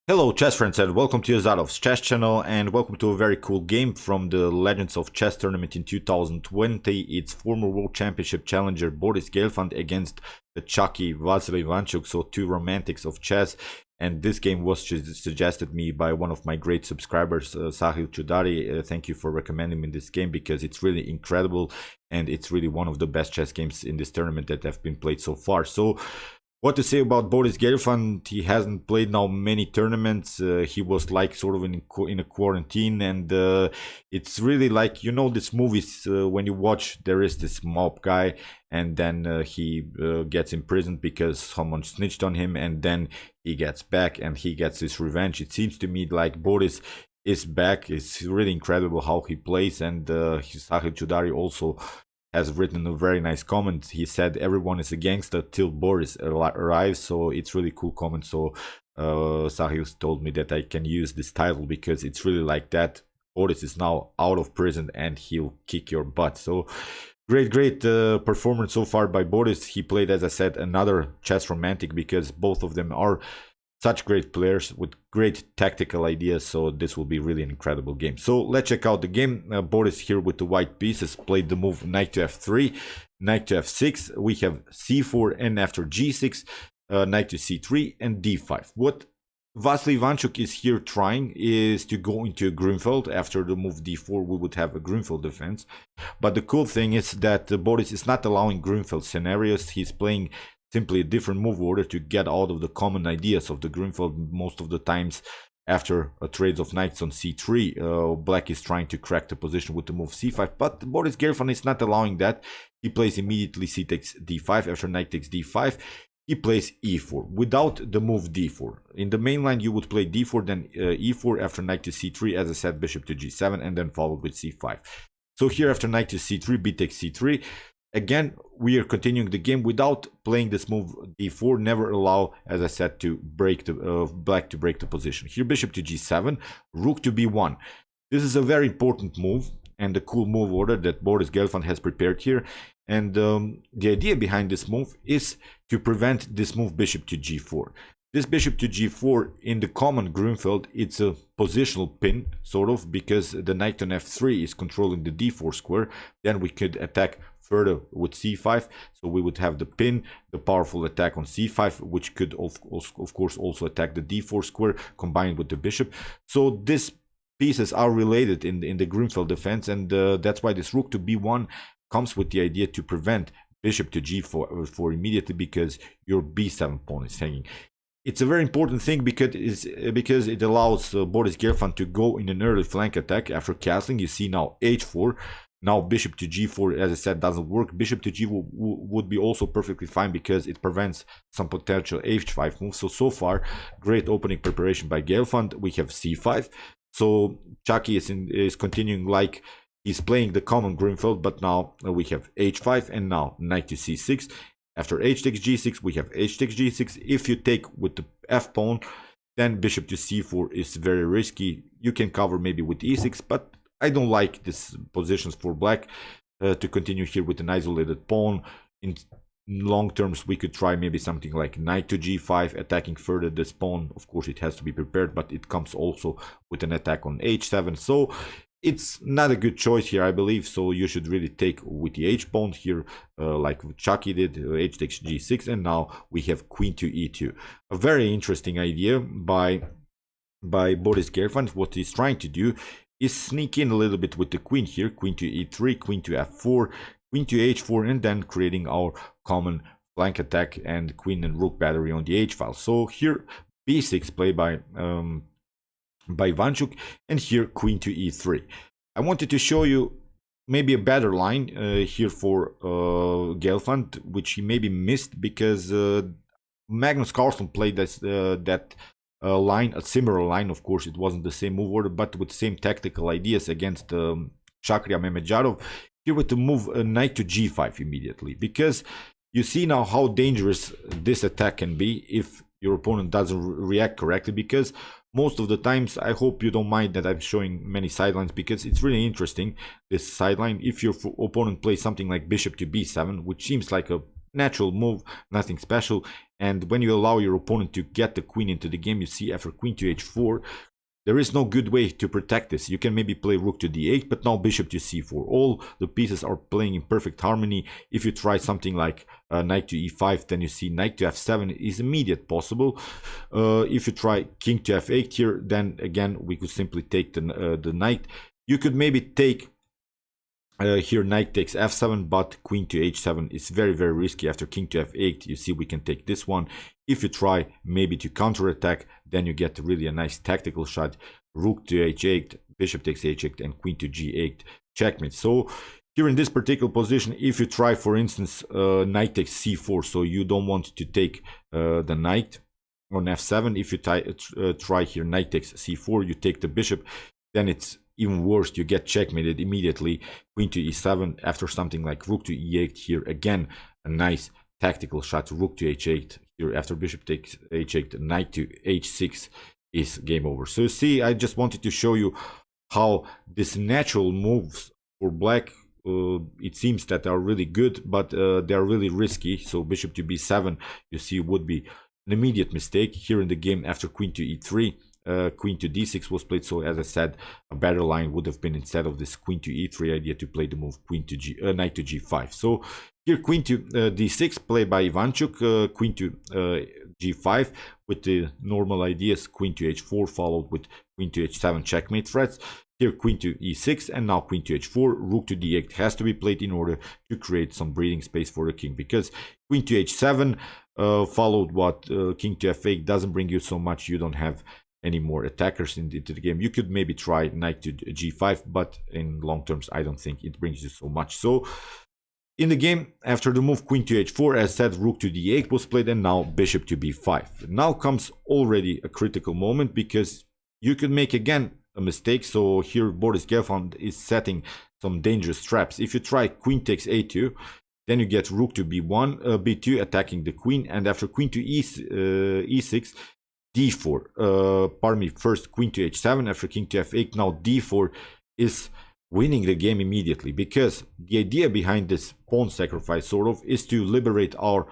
Hello chess friends and welcome to Zarov's chess channel and welcome to a very cool game from the Legends of Chess tournament in 2020. It's former world championship challenger Boris Gelfand against the Chucky Vassily Ivanchuk, so two romantics of chess. And this game was suggested me by one of my great subscribers, Sahil Chudari. Thank you for recommending me this game because it's really incredible and it's really one of the best chess games in this tournament that have been played so far. So what to say about Boris Gelfand? He hasn't played now many tournaments. He was like sort of in a quarantine, and it's really like, you know, these movies when you watch, there is this mob guy, and then he gets imprisoned because someone snitched on him, and then he gets back and he gets his revenge. It seems to me like Boris is back. It's really incredible how he plays, and Sahil Chudari also has written a very nice comment. He said everyone is a gangster till Boris arrives, so it's really cool comment. So Sahil told me that I can use this title because it's really like that. Boris is now out of prison and he'll kick your butt. So great performance so far by Boris. He played, as I said, another chess romantic because both of them are such great players with great tactical ideas, so this will be really an incredible game. So let's check out the game. Boris here with the white pieces played the move knight to f3, knight to f6. We have c4 and after g6, knight to c3 and d5. What Vasyl Ivanchuk is here trying is to go into a Grunfeld. After the move d4, we would have a Grunfeld defense. But the cool thing is that Boris is not allowing Grunfeld scenarios. He's playing simply a different move order to get out of the common ideas of the Grunfeld. Most of the times after trades of knights on c3, black is trying to crack the position with the move c5, but Boris Gelfand is not allowing that. He plays immediately c takes d5. After knight takes d5, he plays e4 without the move d4. In the main line you would play d4, then e4, after knight to c3, as I said, bishop to g7, and then followed with c5. So here after knight to c3, b takes c3. Again, we are continuing the game without playing this move d4. Never allow, as I said, to break the black to break the position. Here bishop to g7, rook to b1. This is a very important move and a cool move order that Boris Gelfand has prepared here. And the idea behind this move is to prevent this move bishop to g4. This bishop to g4 in the common Grunfeld, it's a positional pin, sort of, because the knight on f3 is controlling the d4 square. Then we could attack further with c5, so we would have the pin, the powerful attack on c5, which could of course also attack the d4 square combined with the bishop. So these pieces are related in the Grunfeld defense, and that's why this rook to b1 comes with the idea to prevent bishop to g4 immediately, because your b7 pawn is hanging. It's a very important thing because it allows Boris Gelfand to go in an early flank attack after castling. You see now h4. Now bishop to g4, as I said, doesn't work. Bishop to g4 would be also perfectly fine because it prevents some potential h5 moves. So far, great opening preparation by Gelfand. We have c5. So Chucky is continuing like he's playing the common Grunfeld, but now we have h5 and now knight to c6. After h takes g6, we have h takes g6. If you take with the f pawn, then bishop to c4 is very risky. You can cover maybe with e6, but I don't like these positions for black to continue here with an isolated pawn. In long terms, we could try maybe something like knight to g5, attacking further this pawn. Of course, it has to be prepared, but it comes also with an attack on h7. So it's not a good choice here, I believe. So you should really take with the h pawn here, like Chucky did, h takes g6, and now we have queen to e2. A very interesting idea by Boris Gelfand. What he's trying to do is sneak in a little bit with the queen here, queen to e3, queen to f4, queen to h4, and then creating our common flank attack and queen and rook battery on the h file. So here b6 played by Ivanchuk, and here queen to e3. I wanted to show you maybe a better line here for Gelfand, which he maybe missed because Magnus Carlsen played that line, a similar line. Of course, it wasn't the same move order, but with same tactical ideas against Shakria Mehmedjadov. Here with the move knight to g5 immediately, because you see now how dangerous this attack can be if your opponent doesn't react correctly. Because most of the times, I hope you don't mind that I'm showing many sidelines, because it's really interesting, this sideline. If your opponent plays something like bishop to b7, which seems like a natural move, nothing special. And when you allow your opponent to get the queen into the game, you see after queen to h4, there is no good way to protect this. You can maybe play rook to d8, but now bishop to c4. All the pieces are playing in perfect harmony. If you try something like knight to e5, then you see knight to f7 is immediate possible. If you try king to f8 here, then again we could simply take the knight. You could maybe take here knight takes f7, but queen to h7 is very, very risky. After king to f8, you see we can take this one. If you try maybe to counterattack, then you get really a nice tactical shot. Rook to h8, bishop takes h8, and queen to g8, checkmate. So here in this particular position, if you try, for instance, knight takes c4, so you don't want to take the knight on f7. If you try here knight takes c4, you take the bishop, then it's even worse, you get checkmated immediately. Queen to e7 after something like rook to e8 here. Again, a nice tactical shot. Rook to h8 here after bishop takes h8. Knight to h6 is game over. So you see, I just wanted to show you how this natural moves for black, it seems that are really good, but they are really risky. So bishop to b7, you see, would be an immediate mistake. Here in the game after queen to e3, queen to d6 was played, so as I said, a better line would have been, instead of this queen to e3 idea, to play the move queen to knight to g5. So here queen to d6 played by Ivanchuk, queen to g5 with the normal ideas, queen to h4 followed with queen to h7 checkmate threats. Here queen to e6 and now queen to h4. Rook to d8 has to be played in order to create some breathing space for the king, because queen to h7 followed what king to f8 doesn't bring you so much. You don't have any more attackers into the game. You could maybe try knight to g5, but in long terms I don't think it brings you so much. So in the game, after the move queen to h4, as said, rook to d8 was played, and now bishop to b5. Now comes already a critical moment, because you could make again a mistake. So here Boris Gelfand is setting some dangerous traps. If you try queen takes a2, then you get rook to b1, b2 attacking the queen, and after queen to e6, d4, pardon me, first queen to h7, after king to f8, now d4 is winning the game immediately, because the idea behind this pawn sacrifice sort of is to liberate our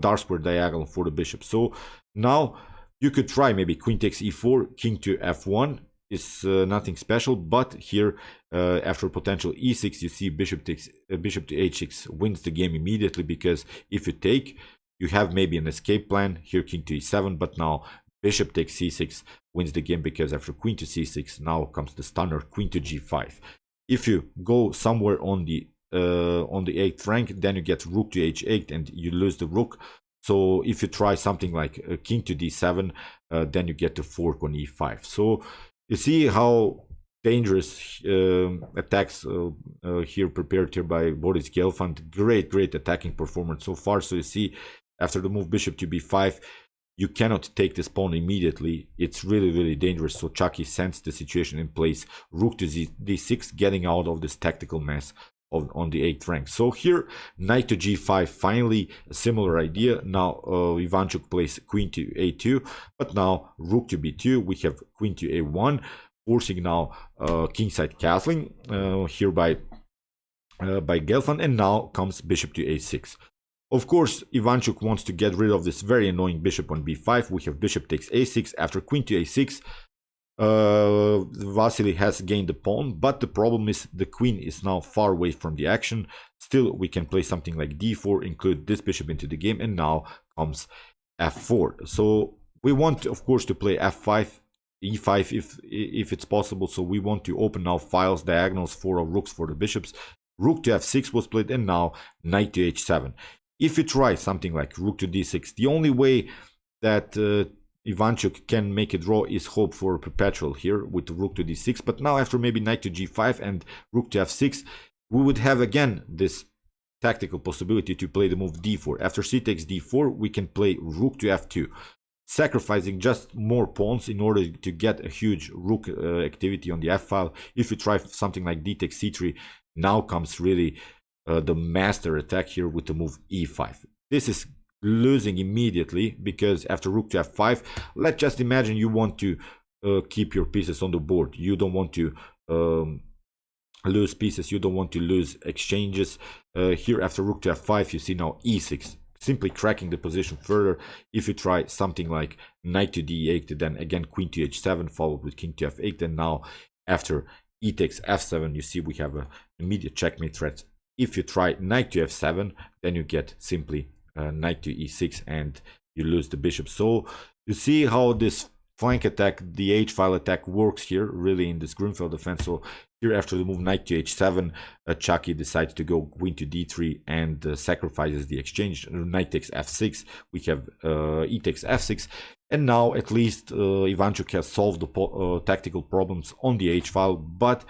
dark square diagonal for the bishop. So now you could try maybe queen takes e4, king to f1 is nothing special, but here after potential e6, you see bishop to h6 wins the game immediately, because if you take, you have maybe an escape plan. Here king to e7, but now bishop takes c6 wins the game, because after queen to c6 now comes the stunner queen to g5. If you go somewhere on the 8th rank, then you get rook to h8 and you lose the rook. So if you try something like king to d7, then you get the fork on e5. So you see how dangerous attacks here prepared here by Boris Gelfand. Great attacking performance so far. So you see, after the move bishop to b5, you cannot take this pawn immediately. It's really dangerous. So Chucky sends the situation in place. Rook to d6, getting out of this tactical mess on the 8th rank. So here knight to g5, finally a similar idea. Now Ivanchuk plays queen to a2, but now rook to b2. We have queen to a1, forcing now kingside castling here by Gelfand, and now comes bishop to a6. Of course, Ivanchuk wants to get rid of this very annoying bishop on b5. We have bishop takes a6. After queen to a6, Vasily has gained the pawn, but the problem is the queen is now far away from the action. Still, we can play something like d4, include this bishop into the game, and now comes f4. So we want, of course, to play f5, e5 if it's possible. So we want to open now files, diagonals for our rooks for the bishops. Rook to f6 was played, and now knight to h7. If you try something like rook to d6, the only way that Ivanchuk can make a draw is hope for a perpetual here with rook to d6. But now after maybe knight to g5 and rook to f6, we would have again this tactical possibility to play the move d4. After c takes d4, we can play rook to f2, sacrificing just more pawns in order to get a huge rook activity on the f file. If you try something like d takes c3, now comes really the master attack here with the move e5. This is losing immediately, because after rook to f5, let's just imagine you want to keep your pieces on the board. You don't want to lose pieces, you don't want to lose exchanges. Here after rook to f5, you see now e6, simply cracking the position further. If you try something like knight to d8, then again queen to h7 followed with king to f8, and now after e takes f7, you see we have a immediate checkmate threat. If you try knight to f7, then you get simply knight to e6 and you lose the bishop. So you see how this flank attack, the h-file attack, works here really in this Grunfeld defense. So here after the move knight to h7, Chucky decides to go queen to d3 and sacrifices the exchange. Knight takes f6, we have e takes f6, and now at least Ivanchuk has solved the tactical problems on the h-file, but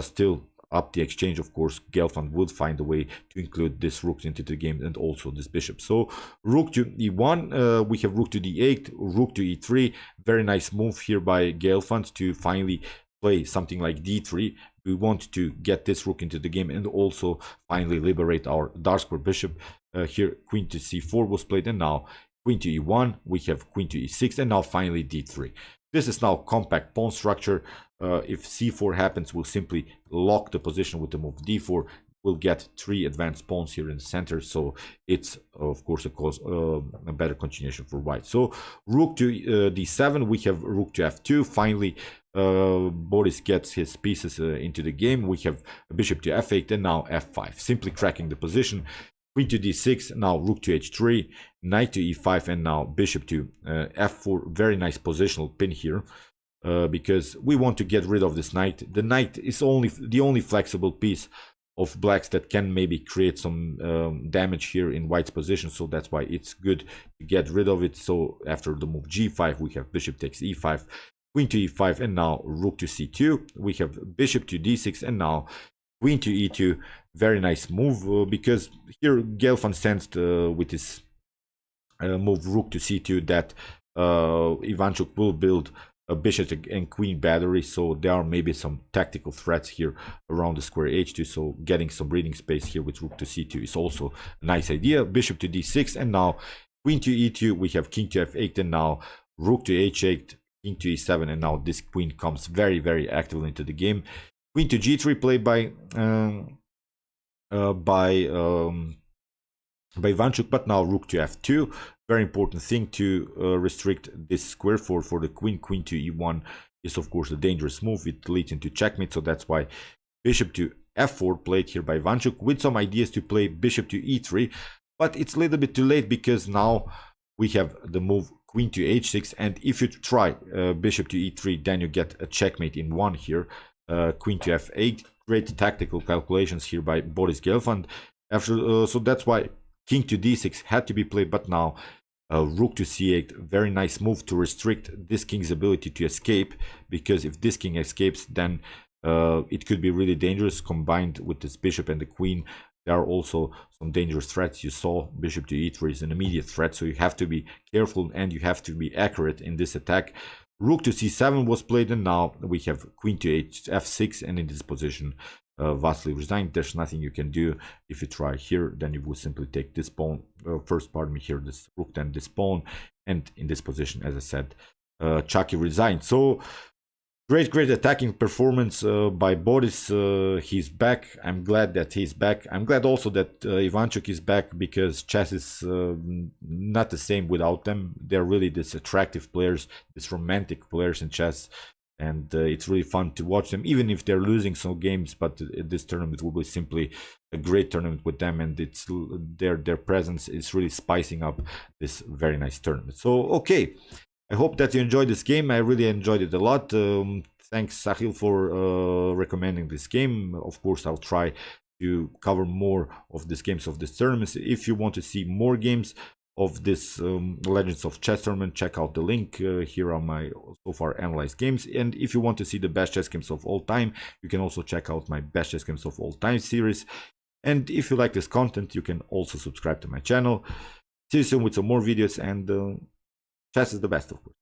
still up the exchange. Of course, Gelfand would find a way to include this rook into the game and also this bishop. So rook to e1, we have rook to d8, rook to e3. Very nice move here by Gelfand to finally play something like d3. We want to get this rook into the game and also finally liberate our dark square bishop. Here queen to c4 was played, and now queen to e1, we have queen to e6, and now finally d3. This is now compact pawn structure. If c4 happens, we'll simply lock the position with the move d4. We'll get 3 advanced pawns here in the center, so it's of course a better continuation for white. So rook to d7, we have rook to f2. Finally, Boris gets his pieces into the game. We have bishop to f8 and now f5, simply cracking the position. Queen to d6, now rook to h3, knight to e5, and now bishop to f4. Very nice positional pin here, because we want to get rid of this knight. The knight is the only flexible piece of blacks that can maybe create some damage here in white's position, so that's why it's good to get rid of it. So after the move g5, we have bishop takes e5, queen to e5, and now rook to c2. We have bishop to d6, and now queen to e2. Very nice move, because here Gelfand sensed with his move rook to c2 that Ivanchuk will build a bishop and queen battery, so there are maybe some tactical threats here around the square h2, so getting some breathing space here with rook to c2 is also a nice idea. Bishop to d6, and now queen to e2, we have king to f8, and now rook to h8, king to e7, and now this queen comes very, very actively into the game. Queen to g3 played by Ivanchuk, but now rook to f2. Very important thing to restrict this square for the queen. Queen to e1 is of course a dangerous move. It leads into checkmate, so that's why bishop to f4 played here by Ivanchuk, with some ideas to play bishop to e3, but it's a little bit too late because now we have the move queen to h6, and if you try bishop to e3, then you get a checkmate in one here. Queen to f8, great tactical calculations here by Boris Gelfand. After so that's why king to d6 had to be played, but now rook to c8, very nice move to restrict this king's ability to escape, because if this king escapes, then it could be really dangerous. Combined with this bishop and the queen, there are also some dangerous threats. You saw bishop to e3 is an immediate threat, so you have to be careful and you have to be accurate in this attack. Rook to c7 was played, and now we have queen to f6, and in this position Vassily resigned. There's nothing you can do. If you try here, then you will simply take this pawn, first pardon me, here this rook, then this pawn, and in this position, as I said, Chucky resigned. So great attacking performance by Boris. He's back. I'm glad that he's back. I'm glad also that Ivanchuk is back, because chess is not the same without them. They're really this attractive players, this romantic players in chess, and it's really fun to watch them, even if they're losing some games. But this tournament will be simply a great tournament with them, and it's their presence is really spicing up this very nice tournament. So okay, I hope that you enjoyed this game. I really enjoyed it a lot. Thanks, Sahil, for recommending this game. Of course, I'll try to cover more of these games of this tournament. If you want to see more games of this Legends of Chess tournament, check out the link. Here are my so far analyzed games. And if you want to see the best chess games of all time, you can also check out my best chess games of all time series. And if you like this content, you can also subscribe to my channel. See you soon with some more videos, and chess is the best, of course.